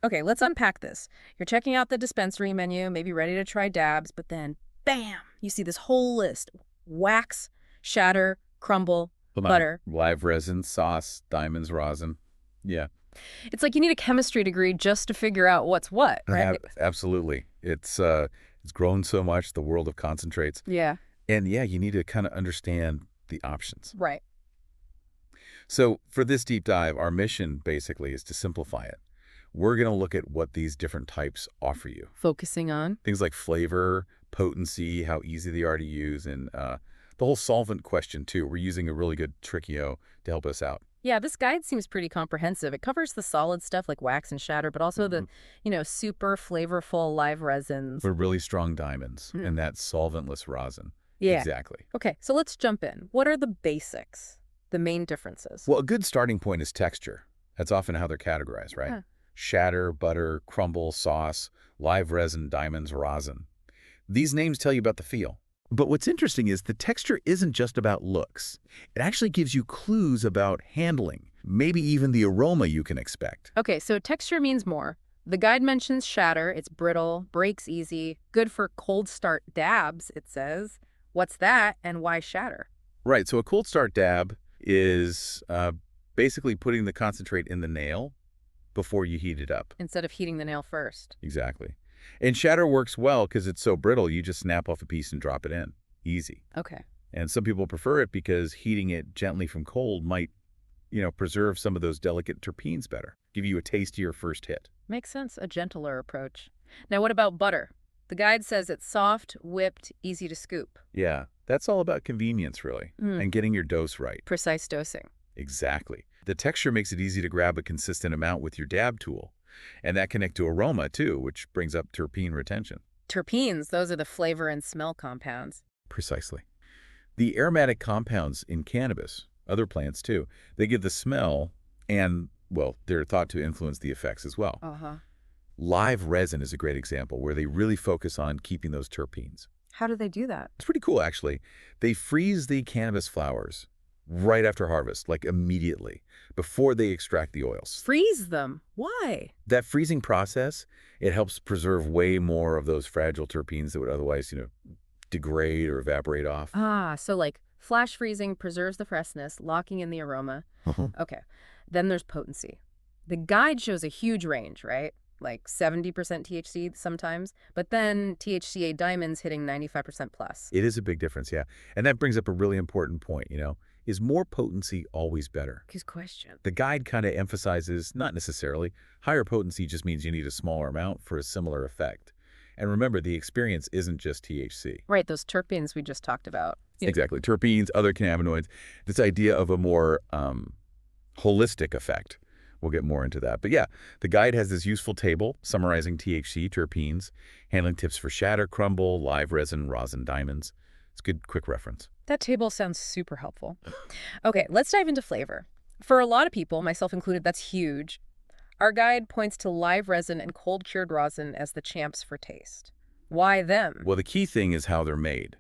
Okay, let's unpack this. You're checking out the dispensary menu, maybe ready to try dabs, but then, bam, you see this whole list. Wax, shatter, crumble, Come on. butter. Live resin, sauce, diamonds, rosin. Yeah, It's like you need a chemistry degree just to figure out what's what, right? absolutely. It's grown so much, the world of concentrates. Yeah, And yeah, you need to kind of understand the options. right. So for this deep dive, our mission basically is to simplify it. We're going to look at what these different types offer you. Focusing on. Things like flavor, potency, how easy they are to use, and the whole solvent question too. We're using a really good Trickio to help us out. Yeah, this guide seems pretty comprehensive. It covers the solid stuff like wax and shatter, but also the, Mhm. super flavorful live resins. But really strong diamonds Mm. and that solventless rosin. Yeah. Exactly. Okay, so let's jump in. What are the basics, the main differences? Well, a good starting point is texture. That's often how they're categorized, right? Huh. Shatter, butter, crumble, sauce, live resin, diamonds, rosin. These names tell you about the feel. But what's interesting is the texture isn't just about looks. It actually gives you clues about handling, maybe even the aroma you can expect. Okay, so texture means more. The guide mentions shatter. It's brittle, breaks easy, good for cold start dabs, it says. What's that and why shatter? Right, so a cold start dab is basically putting the concentrate in the nail before you heat it up. Instead of heating the nail first. Exactly. And shatter works well because it's so brittle, you just snap off a piece and drop it in. Easy. Okay. And some people prefer it because heating it gently from cold might, preserve some of those delicate terpenes better, give you a tastier first hit. Makes sense, a gentler approach. Now, what about butter? The guide says it's soft, whipped, easy to scoop. Yeah, that's all about convenience, really, Mm, and getting your dose right. precise dosing. Exactly. The texture makes it easy to grab a consistent amount with your dab tool. And that connects to aroma, too, which brings up terpene retention. Terpenes, those are the flavor and smell compounds. Precisely. The aromatic compounds in cannabis, other plants too, they give the smell and, well, they're thought to influence the effects as well. Uh-huh. Live resin is a great example where they really focus on keeping those terpenes. How do they do that? It's pretty cool, actually. They freeze the cannabis flowers right after harvest, like immediately, before they extract the oils. Freeze them. Why? That freezing process, it helps preserve way more of those fragile terpenes that would otherwise, degrade or evaporate off. Ah, so like flash freezing preserves the freshness, locking in the aroma. Uh-huh. Okay. Then there's potency. The guide shows a huge range, right? Like 70% THC sometimes, but then THCA diamonds hitting 95% plus. It is a big difference, yeah. And that brings up a really important point, is more potency always better? Good question. The guide kind of emphasizes, not necessarily, higher potency just means you need a smaller amount for a similar effect. And remember, the experience isn't just THC. Right, those terpenes we just talked about. Exactly. Terpenes, other cannabinoids, this idea of a more holistic effect. We'll get more into that. But yeah, the guide has this useful table summarizing THC, terpenes, handling tips for shatter, crumble, live resin, rosin, diamonds. It's a good, quick reference. That table sounds super helpful. Okay, let's dive into flavor. For a lot of people, myself included, that's huge. Our guide points to live resin and cold-cured rosin as the champs for taste. Why them? Well, the key thing is how they're made.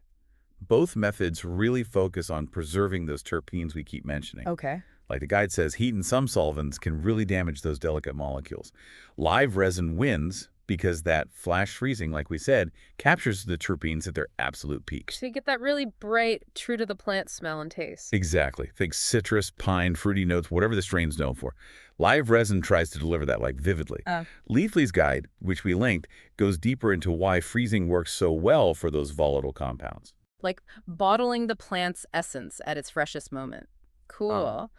Both methods really focus on preserving those terpenes we keep mentioning. Okay. Like the guide says, heat in some solvents can really damage those delicate molecules. Live resin wins because that flash freezing, like we said, captures the terpenes at their absolute peak. So you get that really bright, true-to-the-plant smell and taste. Exactly. Think citrus, pine, fruity notes, whatever the strain's known for. Live resin tries to deliver that vividly. Leafly's guide, which we linked, goes deeper into why freezing works so well for those volatile compounds. Like bottling the plant's essence at its freshest moment. Cool.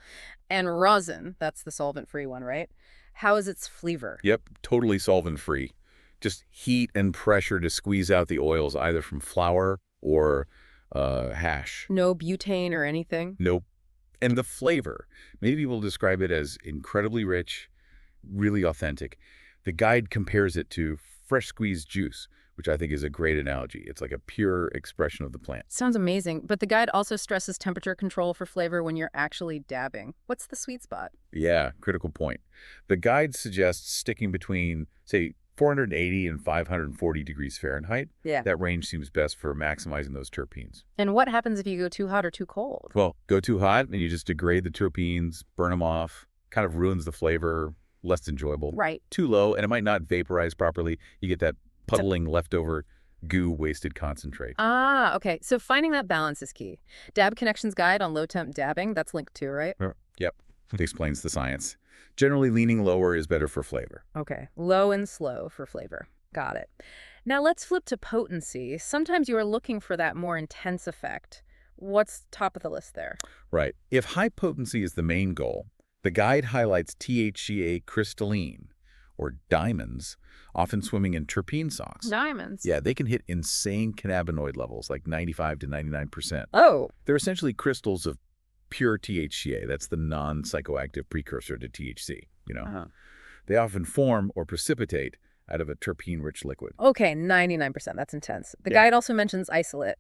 And rosin, that's the solvent-free one, right? How is its flavor? Yep, totally solvent-free. Just heat and pressure to squeeze out the oils either from flour or hash. No butane or anything? Nope. And the flavor, maybe we'll describe it as incredibly rich, really authentic. The guide compares it to fresh squeezed juice, which I think is a great analogy. It's like a pure expression of the plant. Sounds amazing, but the guide also stresses temperature control for flavor when you're actually dabbing. What's the sweet spot? Yeah, critical point. The guide suggests sticking between, say, 480 and 540 degrees Fahrenheit. Yeah. That range seems best for maximizing those terpenes. And what happens if you go too hot or too cold? Well, go too hot and you just degrade the terpenes, burn them off, kind of ruins the flavor. less enjoyable. Right. Too low, and it might not vaporize properly. You get that So, puddling leftover goo wasted concentrate. okay. So finding that balance is key. Dab Connections guide on low temp dabbing, that's linked too, right? Yep. It explains the science. Generally, leaning lower is better for flavor. Okay. Low and slow for flavor. Got it. Now let's flip to potency. Sometimes you are looking for that more intense effect. What's top of the list there? Right. If high potency is the main goal, the guide highlights THCA crystalline, or diamonds, often swimming in terpene socks. Diamonds. Yeah, they can hit insane cannabinoid levels, like 95 to 99%. Oh, They're essentially crystals of pure THCA. That's the non-psychoactive precursor to THC. uh-huh. They often form or precipitate out of a terpene-rich liquid. Okay, 99%. That's intense. The Yeah. guide also mentions isolate.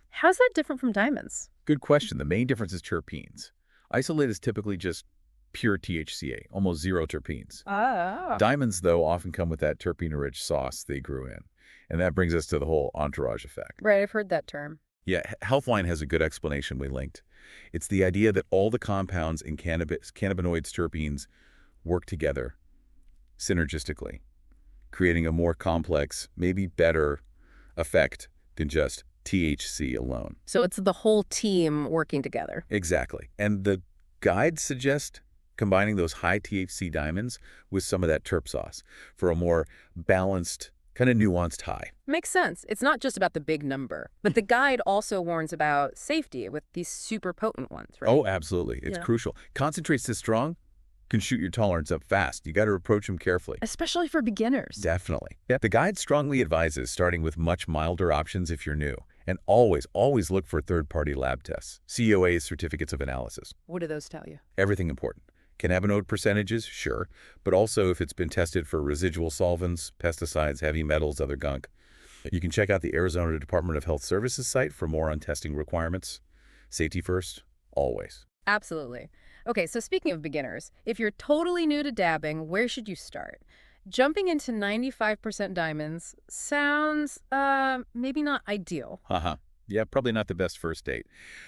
How's that different from diamonds? Good question. The main difference is terpenes. Isolate is typically just pure THCA, almost zero terpenes. Ah. Diamonds, though, often come with that terpene-rich sauce they grew in. And that brings us to the whole entourage effect. Right, I've heard that term. Yeah, Healthline has a good explanation we linked. It's the idea that all the compounds in cannabinoids, terpenes, work together synergistically, creating a more complex, maybe better effect than just THC alone. So it's the whole team working together. Exactly. And the guides suggest combining those high THC diamonds with some of that terp sauce for a more balanced, kind of nuanced high. Makes sense. It's not just about the big number. But the guide also warns about safety with these super potent ones, right? Oh, absolutely. It's crucial. Concentrates this strong can shoot your tolerance up fast. You got to approach them carefully. Especially for beginners. Definitely. Yeah. The guide strongly advises starting with much milder options if you're new. And always, always look for third-party lab tests, COAs, certificates of analysis. What do those tell you? Everything important. Cannabinoid percentages, sure, but also if it's been tested for residual solvents, pesticides, heavy metals, other gunk. You can check out the Arizona Department of Health Services site for more on testing requirements. Safety first, always. Absolutely. Okay, so speaking of beginners, if you're totally new to dabbing, where should you start? Jumping into 95% diamonds sounds, maybe not ideal. Haha. Yeah, probably not the best first date.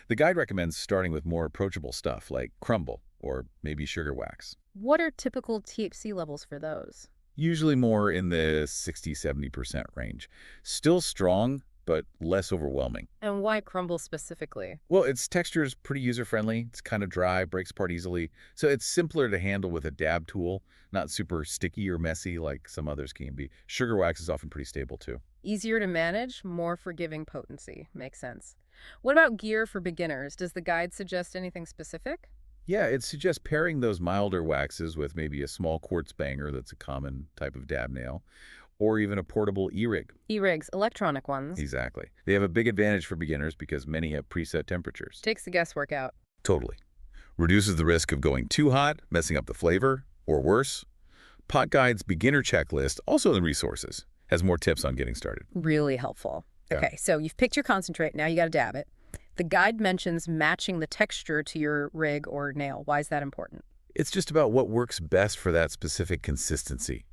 The guide recommends starting with more approachable stuff like crumble or maybe sugar wax. What are typical THC levels for those? Usually more in the 60–70% range. Still strong, but less overwhelming. And why crumble specifically? Well, its texture is pretty user-friendly. It's kind of dry, breaks apart easily. So it's simpler to handle with a dab tool, not super sticky or messy like some others can be. Sugar wax is often pretty stable too. Easier to manage, more forgiving potency. Makes sense. What about gear for beginners? Does the guide suggest anything specific? Yeah, it suggests pairing those milder waxes with maybe a small quartz banger that's a common type of dab nail, or even a portable e-rig. E-rigs, electronic ones. Exactly. They have a big advantage for beginners because many have preset temperatures. Takes the guesswork out. Totally. Reduces the risk of going too hot, messing up the flavor, or worse. Pot Guide's beginner checklist, also in the resources, has more tips on getting started. Really helpful. Yeah. Okay, so you've picked your concentrate, now you got to dab it. The guide mentions matching the texture to your rig or nail. Why is that important? It's just about what works best for that specific consistency,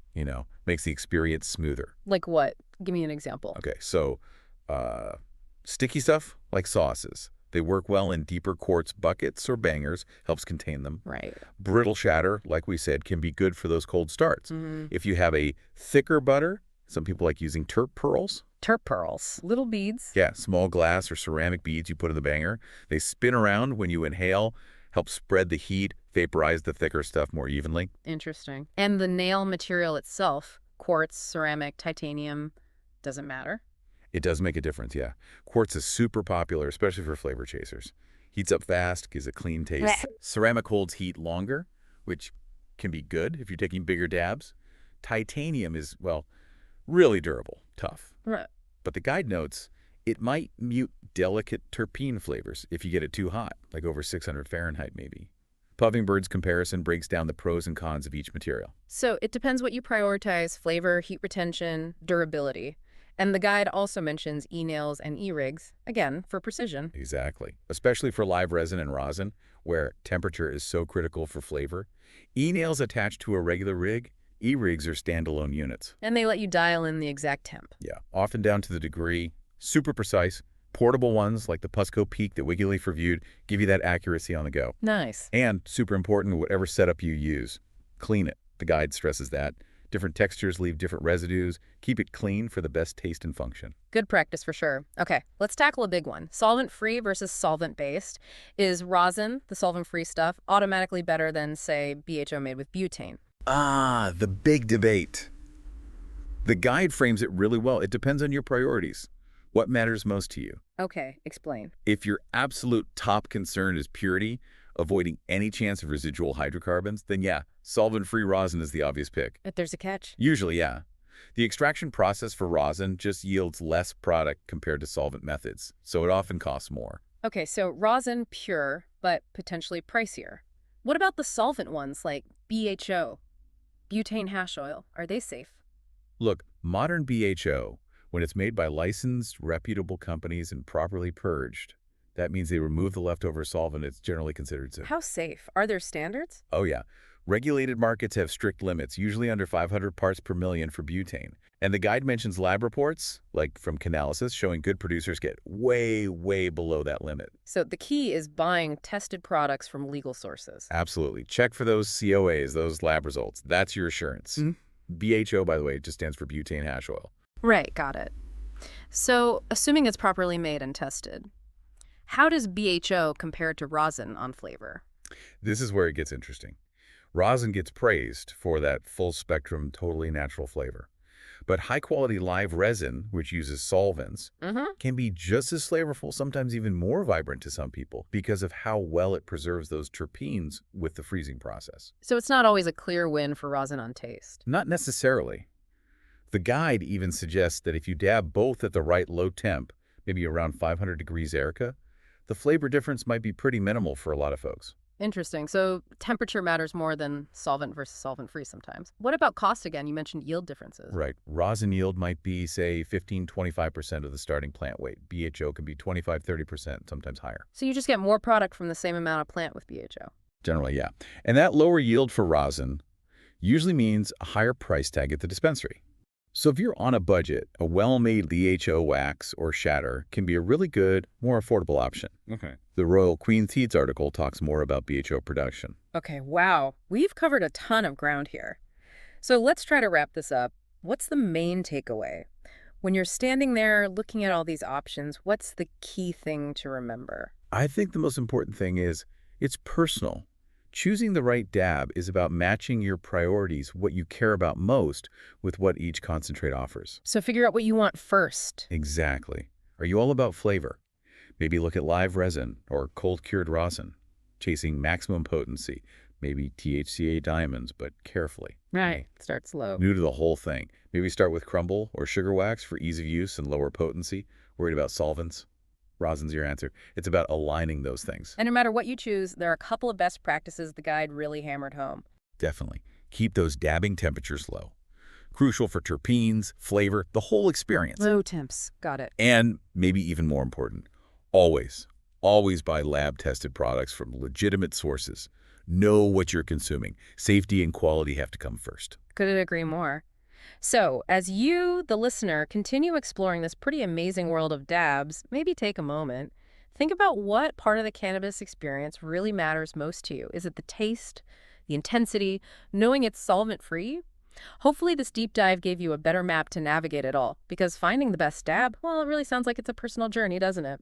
makes the experience smoother. Like what? Give me an example. Okay, so sticky stuff like sauces. They work well in deeper quartz buckets or bangers, helps contain them. Right. Brittle shatter, like we said, can be good for those cold starts. Mm. If you have a thicker butter, some people like using terp pearls. Terp pearls. Little beads. Yeah, small glass or ceramic beads you put in the banger. They spin around when you inhale, help spread the heat, vaporize the thicker stuff more evenly. Interesting. And the nail material itself, quartz, ceramic, titanium, doesn't matter? It does make a difference, yeah. Quartz is super popular, especially for flavor chasers. Heats up fast, gives a clean taste. Ceramic holds heat longer, which can be good if you're taking bigger dabs. Titanium is, well, really durable, tough. Right. But the guide notes it might mute delicate terpene flavors if you get it too hot, like over 600 Fahrenheit maybe. Puffing Bird's comparison breaks down the pros and cons of each material. So it depends what you prioritize: flavor, heat retention, durability. And the guide also mentions e-nails and e-rigs, again, for precision. Exactly. Especially for live resin and rosin, where temperature is so critical for flavor. E-nails attached to a regular rig, e-rigs are standalone units. And they let you dial in the exact temp. Yeah, often down to the degree, super precise. Portable ones like the Pusco Peak that WikiLeaf reviewed give you that accuracy on the go. Nice. And super important, whatever setup you use, clean it. The guide stresses that. Different textures leave different residues. Keep it clean for the best taste and function. Good practice for sure. Okay, let's tackle a big one. Solvent-free versus solvent-based. Is rosin, the solvent-free stuff, automatically better than, say, BHO made with butane? Ah, the big debate. The guide frames it really well. It depends on your priorities. What matters most to you? Okay, explain. If your absolute top concern is purity, avoiding any chance of residual hydrocarbons, then yeah, solvent-free rosin is the obvious pick. If there's a catch. Usually, yeah. The extraction process for rosin just yields less product compared to solvent methods, so it often costs more. Okay, so rosin pure, but potentially pricier. What about the solvent ones like BHO, butane hash oil? Are they safe? Look, modern BHO, when it's made by licensed, reputable companies and properly purged, that means they remove the leftover solvent. It's generally considered safe. How safe? Are there standards? Oh yeah. Regulated markets have strict limits, usually under 500 parts per million for butane. And the guide mentions lab reports, like from Canalysis, showing good producers get way, way below that limit. So the key is buying tested products from legal sources. Absolutely. Check for those COAs, those lab results. That's your assurance. BHO, by the way, just stands for butane hash oil. Right, got it. So, assuming it's properly made and tested, how does BHO compare to rosin on flavor? This is where it gets interesting. Rosin gets praised for that full-spectrum, totally natural flavor. But high-quality live resin, which uses solvents, can be just as flavorful, sometimes even more vibrant to some people because of how well it preserves those terpenes with the freezing process. So it's not always a clear win for rosin on taste. Not necessarily. The guide even suggests that if you dab both at the right low temp, maybe around 500 degrees Erica, the flavor difference might be pretty minimal for a lot of folks. Interesting. So temperature matters more than solvent versus solvent-free sometimes. What about cost again? You mentioned yield differences. Right. Rosin yield might be, say, 15–25% of the starting plant weight. BHO can be 25–30%, sometimes higher. So you just get more product from the same amount of plant with BHO. Generally, yeah. And that lower yield for rosin usually means a higher price tag at the dispensary. So if you're on a budget, a well-made BHO wax or shatter can be a really good, more affordable option. Okay. The Royal Queen Seeds article talks more about BHO production. Okay, wow. We've covered a ton of ground here. So let's try to wrap this up. What's the main takeaway? When you're standing there looking at all these options, what's the key thing to remember? I think the most important thing is it's personal. Choosing the right dab is about matching your priorities, what you care about most, with what each concentrate offers. So figure out what you want first. Exactly. Are you all about flavor? Maybe look at live resin or cold-cured rosin, chasing maximum potency, maybe THCA diamonds, but carefully. Right. Start slow. New to the whole thing. Maybe start with crumble or sugar wax for ease of use and lower potency. Worried about solvents? Rosin's your answer. It's about aligning those things. And no matter what you choose, there are a couple of best practices the guide really hammered home. Definitely. Keep those dabbing temperatures low. Crucial for terpenes, flavor, the whole experience. Low temps. Got it. And maybe even more important, always buy lab-tested products from legitimate sources. Know what you're consuming. Safety and quality have to come first. Couldn't agree more. So, as you, the listener, continue exploring this pretty amazing world of dabs, maybe take a moment. Think about what part of the cannabis experience really matters most to you. Is it the taste, the intensity, knowing it's solvent-free? Hopefully this deep dive gave you a better map to navigate it all, because finding the best dab, well, it really sounds like it's a personal journey, doesn't it?